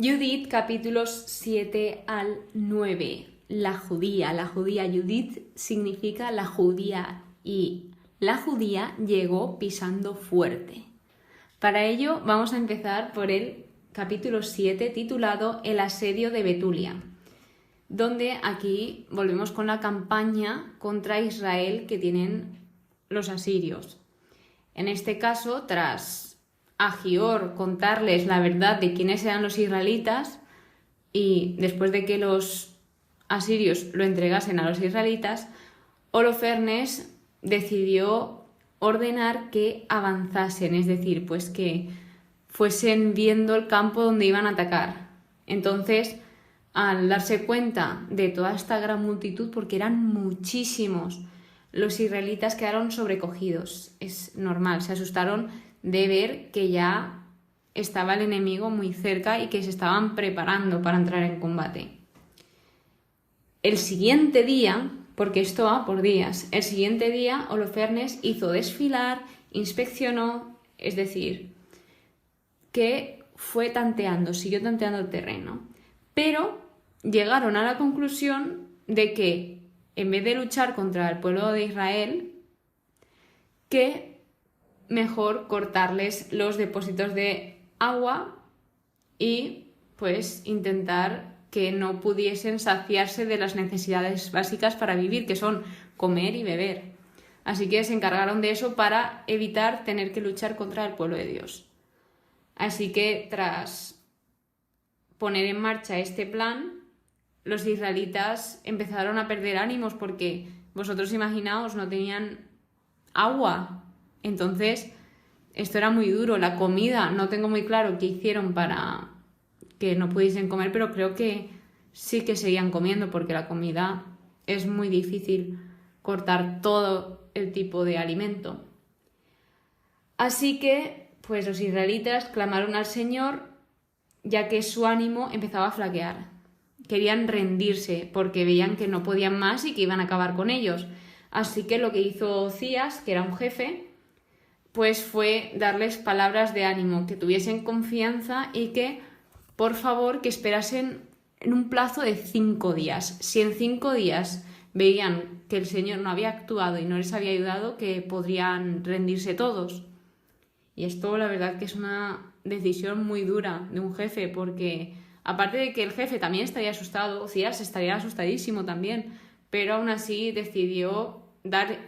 Judith, capítulos 7 al 9. La judía Judith significa la judía y la judía llegó pisando fuerte. Para ello vamos a empezar por el capítulo 7 titulado El asedio de Betulia, donde aquí volvemos con la campaña contra Israel que tienen los asirios. En este caso, tras Ahior contarles la verdad de quiénes eran los israelitas y después de que los asirios lo entregasen a los israelitas, Holofernes decidió ordenar que avanzasen, es decir, pues que fuesen viendo el campo donde iban a atacar. Entonces, al darse cuenta de toda esta gran multitud, porque eran muchísimos, los israelitas quedaron sobrecogidos. Es normal, se asustaron de ver que ya estaba el enemigo muy cerca y que se estaban preparando para entrar en combate. El siguiente día, porque esto va por días, el siguiente día Holofernes hizo desfilar, inspeccionó, es decir, que siguió tanteando el terreno. Pero llegaron a la conclusión de que en vez de luchar contra el pueblo de Israel, que mejor cortarles los depósitos de agua y pues intentar que no pudiesen saciarse de las necesidades básicas para vivir, que son comer y beber. Así que se encargaron de eso para evitar tener que luchar contra el pueblo de Dios. Así que tras poner en marcha este plan, los israelitas empezaron a perder ánimos porque vosotros imaginaos, no tenían agua. Entonces, esto era muy duro. La comida, no tengo muy claro qué hicieron para que no pudiesen comer, pero creo que sí que seguían comiendo porque la comida es muy difícil cortar todo el tipo de alimento. Así que, pues los israelitas clamaron al Señor, ya que su ánimo empezaba a flaquear. Querían rendirse porque veían que no podían más y que iban a acabar con ellos. Así que lo que hizo Ocías, que era un jefe, pues fue darles palabras de ánimo, que tuviesen confianza y que, por favor, que esperasen en un plazo de 5 días. Si en 5 días veían que el Señor no había actuado y no les había ayudado, que podrían rendirse todos. Y esto, la verdad, que es una decisión muy dura de un jefe, porque aparte de que el jefe también estaría asustado, Ocías estaría asustadísimo también, pero aún así decidió dar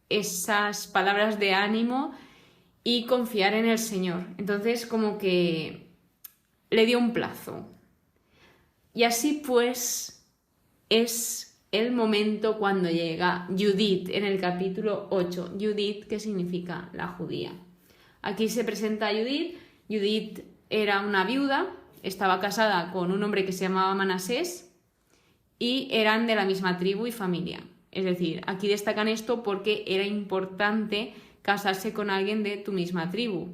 esas palabras de ánimo y confiar en el Señor. Entonces, como que le dio un plazo. Y así pues es el momento cuando llega Judith en el capítulo 8. Judith, que significa la judía. Aquí se presenta a Judith. Judith era una viuda, estaba casada con un hombre que se llamaba Manasés y eran de la misma tribu y familia. Es decir, aquí destacan esto porque era importante casarse con alguien de tu misma tribu.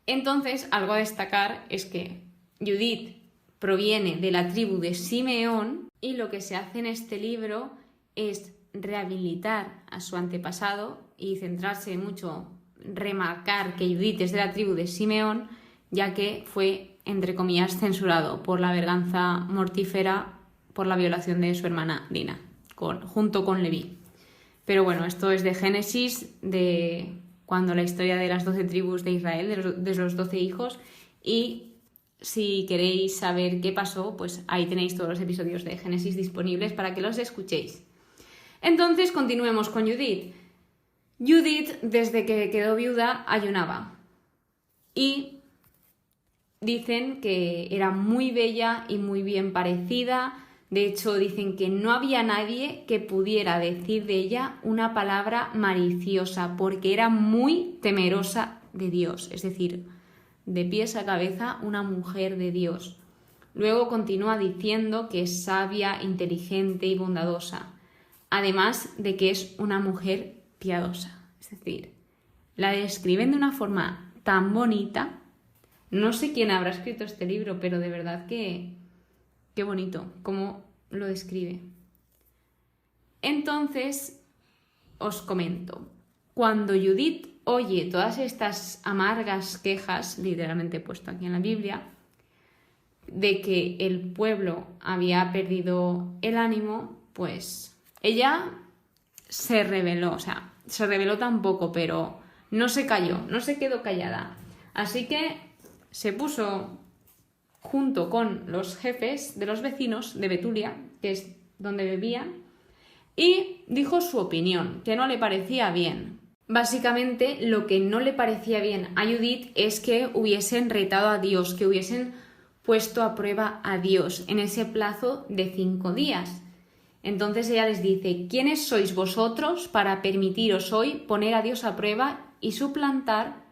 Entonces, algo a destacar es que Judith proviene de la tribu de Simeón y lo que se hace en este libro es rehabilitar a su antepasado y centrarse mucho, remarcar que Judith es de la tribu de Simeón, ya que fue, entre comillas, censurado por la venganza mortífera por la violación de su hermana Dina, junto con Leví. Pero bueno, esto es de Génesis, de cuando la historia de las 12 tribus de Israel, de los 12 hijos, y si queréis saber qué pasó, pues ahí tenéis todos los episodios de Génesis disponibles para que los escuchéis. Entonces, continuemos con Judith. Judith, desde que quedó viuda, ayunaba. Y dicen que era muy bella y muy bien parecida. De hecho, dicen que no había nadie que pudiera decir de ella una palabra maliciosa, porque era muy temerosa de Dios, es decir, de pies a cabeza una mujer de Dios. Luego continúa diciendo que es sabia, inteligente y bondadosa, además de que es una mujer piadosa. Es decir, la describen de una forma tan bonita. No sé quién habrá escrito este libro, pero de verdad que qué bonito cómo lo describe. Entonces, os comento. Cuando Judith oye todas estas amargas quejas, literalmente puesto aquí en la Biblia, de que el pueblo había perdido el ánimo, pues ella se rebeló, o sea, se rebeló tampoco, pero no se calló, no se quedó callada. Así que se puso junto con los jefes de los vecinos de Betulia, que es donde vivían, y dijo su opinión, que no le parecía bien. Básicamente, lo que no le parecía bien a Judith es que hubiesen retado a Dios, que hubiesen puesto a prueba a Dios en ese plazo de 5 días. Entonces ella les dice: ¿quiénes sois vosotros para permitiros hoy poner a Dios a prueba y suplantar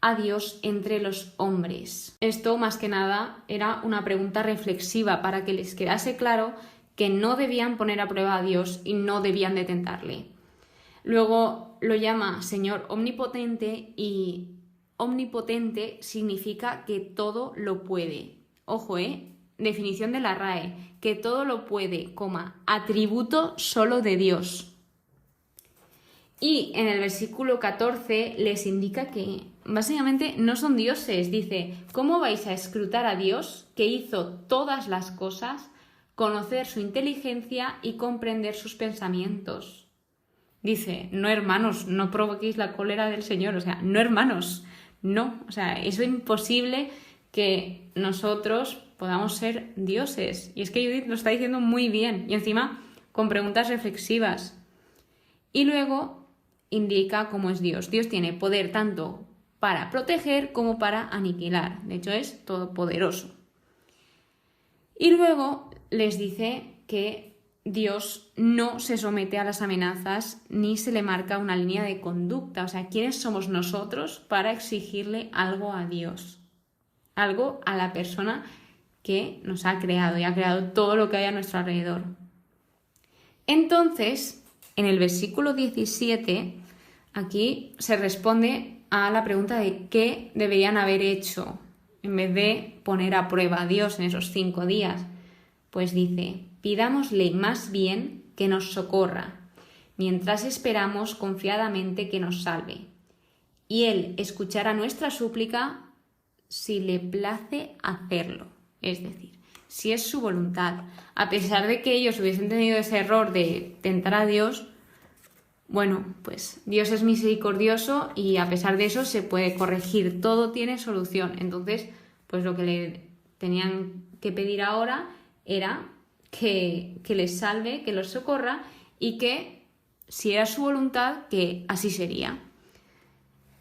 a Dios entre los hombres? Esto, más que nada, era una pregunta reflexiva para que les quedase claro que no debían poner a prueba a Dios y no debían de tentarle. Luego lo llama Señor omnipotente, y omnipotente significa que todo lo puede. Ojo, definición de la RAE, que todo lo puede, atributo solo de Dios. Y en el versículo 14 les indica que básicamente no son dioses. Dice: ¿cómo vais a escrutar a Dios, que hizo todas las cosas, conocer su inteligencia y comprender sus pensamientos? Dice: no, hermanos, no provoquéis la cólera del Señor. O sea, no, hermanos, no. O sea, es imposible que nosotros podamos ser dioses. Y es que Judith lo está diciendo muy bien. Y encima con preguntas reflexivas. Y luego indica cómo es Dios. Dios tiene poder tanto para proteger como para aniquilar. De hecho, es todopoderoso. Y luego les dice que Dios no se somete a las amenazas ni se le marca una línea de conducta. O sea, ¿quiénes somos nosotros para exigirle algo a Dios? Algo a la persona que nos ha creado y ha creado todo lo que hay a nuestro alrededor. Entonces, en el versículo 17, aquí se responde a la pregunta de qué deberían haber hecho en vez de poner a prueba a Dios en esos 5 días. Pues dice: pidámosle más bien que nos socorra, mientras esperamos confiadamente que nos salve. Y Él escuchará nuestra súplica si le place hacerlo. Es decir, si es su voluntad. A pesar de que ellos hubiesen tenido ese error de tentar a Dios, bueno, pues Dios es misericordioso y a pesar de eso se puede corregir. Todo tiene solución. Entonces, pues lo que le tenían que pedir ahora era que les salve, que los socorra, y que, si era su voluntad, que así sería.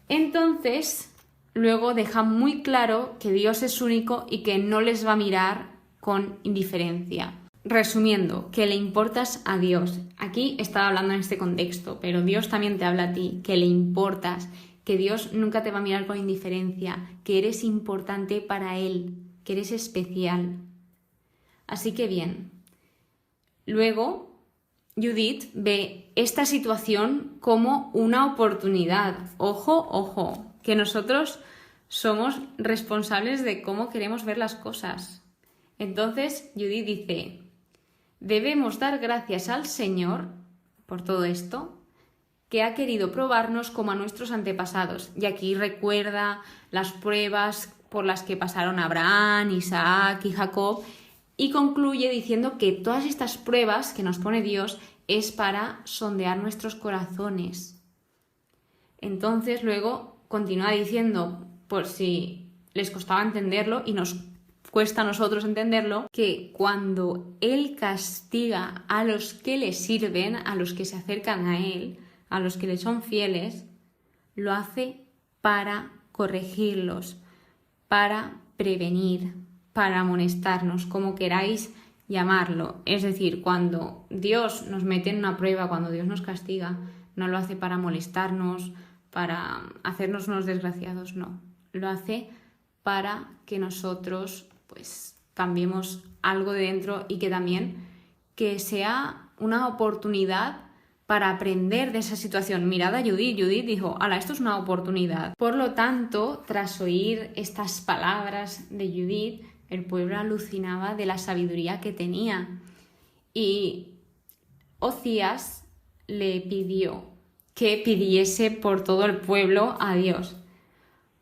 Entonces, luego deja muy claro que Dios es único y que no les va a mirar con indiferencia. Resumiendo, que le importas a Dios. Aquí estaba hablando en este contexto, pero Dios también te habla a ti, que le importas, que Dios nunca te va a mirar con indiferencia, que eres importante para Él, que eres especial. Así que bien. Luego, Judith ve esta situación como una oportunidad. Ojo, ojo, que nosotros somos responsables de cómo queremos ver las cosas. Entonces, Judith dice: debemos dar gracias al Señor por todo esto, que ha querido probarnos como a nuestros antepasados. Y aquí recuerda las pruebas por las que pasaron Abraham, Isaac y Jacob, y concluye diciendo que todas estas pruebas que nos pone Dios es para sondear nuestros corazones. Entonces luego continúa diciendo, por si les costaba entenderlo y nos cuesta a nosotros entenderlo, que cuando Él castiga a los que le sirven, a los que se acercan a Él, a los que le son fieles, lo hace para corregirlos, para prevenir, para amonestarnos, como queráis llamarlo. Es decir, cuando Dios nos mete en una prueba, cuando Dios nos castiga, no lo hace para molestarnos, para hacernos unos desgraciados, no. Lo hace para que nosotros pues cambiemos algo de dentro y que también que sea una oportunidad para aprender de esa situación. Mirad a Judith. Judith dijo: ¡hala, esto es una oportunidad! Por lo tanto, tras oír estas palabras de Judith, el pueblo alucinaba de la sabiduría que tenía. Y Ocías le pidió que pidiese por todo el pueblo a Dios.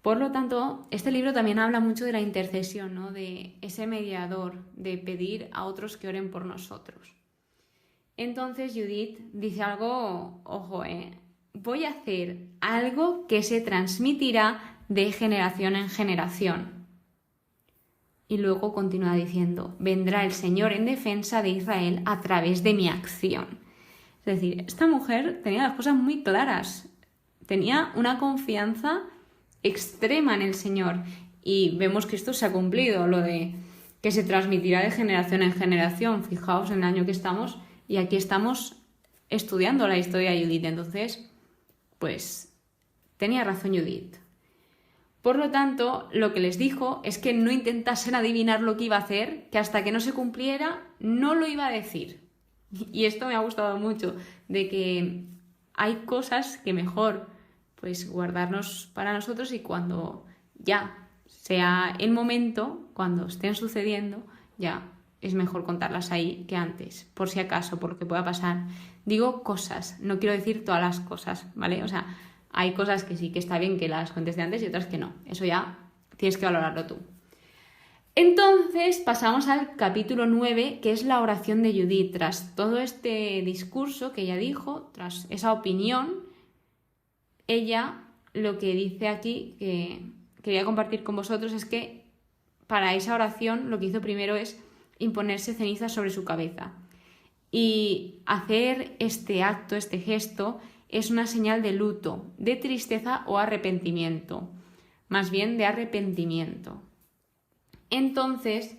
Por lo tanto, este libro también habla mucho de la intercesión, ¿no? De ese mediador, de pedir a otros que oren por nosotros. Entonces Judith dice algo, ojo, voy a hacer algo que se transmitirá de generación en generación. Y luego continúa diciendo, vendrá el Señor en defensa de Israel a través de mi acción. Es decir, esta mujer tenía las cosas muy claras, tenía una confianza extrema en el Señor y vemos que esto se ha cumplido, lo de que se transmitirá de generación en generación. Fijaos en el año que estamos y aquí estamos estudiando la historia de Judith, entonces pues tenía razón Judith. Por lo tanto, lo que les dijo es que no intentasen adivinar lo que iba a hacer, que hasta que no se cumpliera no lo iba a decir. Y esto me ha gustado mucho, de que hay cosas que mejor pues guardarnos para nosotros y cuando ya sea el momento, cuando estén sucediendo, ya es mejor contarlas ahí que antes, por si acaso, por lo que pueda pasar. Digo cosas, no quiero decir todas las cosas, ¿vale? O sea, hay cosas que sí que está bien que las cuentes de antes y otras que no. Eso ya tienes que valorarlo tú. Entonces pasamos al capítulo 9, que es la oración de Judith. Tras todo este discurso que ella dijo, tras esa opinión, ella lo que dice aquí, que quería compartir con vosotros, es que para esa oración lo que hizo primero es imponerse cenizas sobre su cabeza. Y hacer este acto, este gesto, es una señal de luto, de tristeza o arrepentimiento. Más bien de arrepentimiento. Entonces,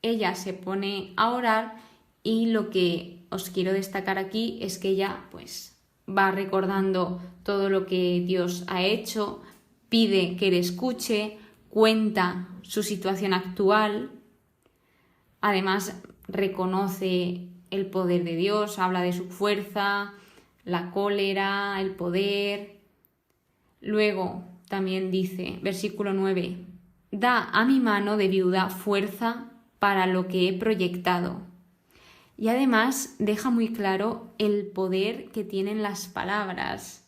ella se pone a orar y lo que os quiero destacar aquí es que ella pues va recordando todo lo que Dios ha hecho, pide que le escuche, cuenta su situación actual, además reconoce el poder de Dios, habla de su fuerza, la cólera, el poder. Luego también dice, versículo 9, da a mi mano de viuda fuerza para lo que he proyectado. Y además deja muy claro el poder que tienen las palabras.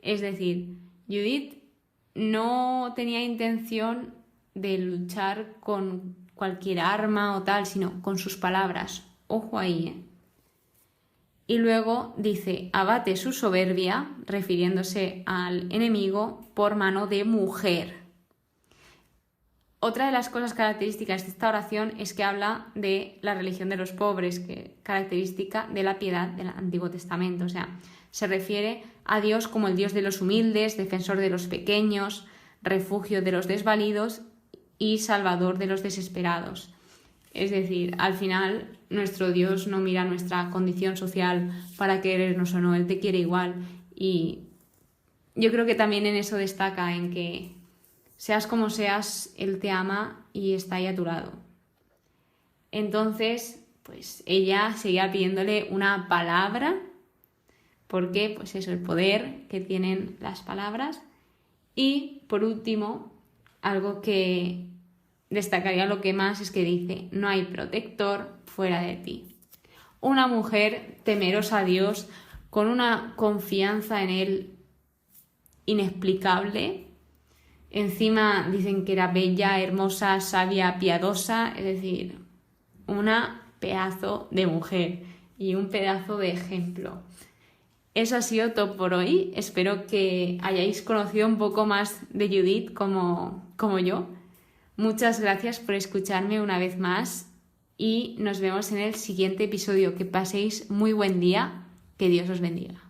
Es decir, Judith no tenía intención de luchar con cualquier arma o tal, sino con sus palabras. Ojo ahí, ¿eh? Y luego dice, abate su soberbia, refiriéndose al enemigo, por mano de mujer. Otra de las cosas características de esta oración es que habla de la religión de los pobres, que es característica de la piedad del Antiguo Testamento. O sea, se refiere a Dios como el Dios de los humildes, defensor de los pequeños, refugio de los desvalidos y salvador de los desesperados. Es decir, al final nuestro Dios no mira nuestra condición social para querernos o no, Él te quiere igual. Y yo creo que también en eso destaca, en que seas como seas, Él te ama y está ahí a tu lado. Entonces, pues ella seguía pidiéndole una palabra, porque pues eso, el poder que tienen las palabras. Y por último, algo que destacaría lo que más es que dice, no hay protector fuera de ti. Una mujer temerosa a Dios, con una confianza en Él inexplicable. Encima dicen que era bella, hermosa, sabia, piadosa, es decir, una pedazo de mujer y un pedazo de ejemplo. Eso ha sido todo por hoy. Espero que hayáis conocido un poco más de Judith como yo. Muchas gracias por escucharme una vez más y nos vemos en el siguiente episodio. Que paséis muy buen día. Que Dios os bendiga.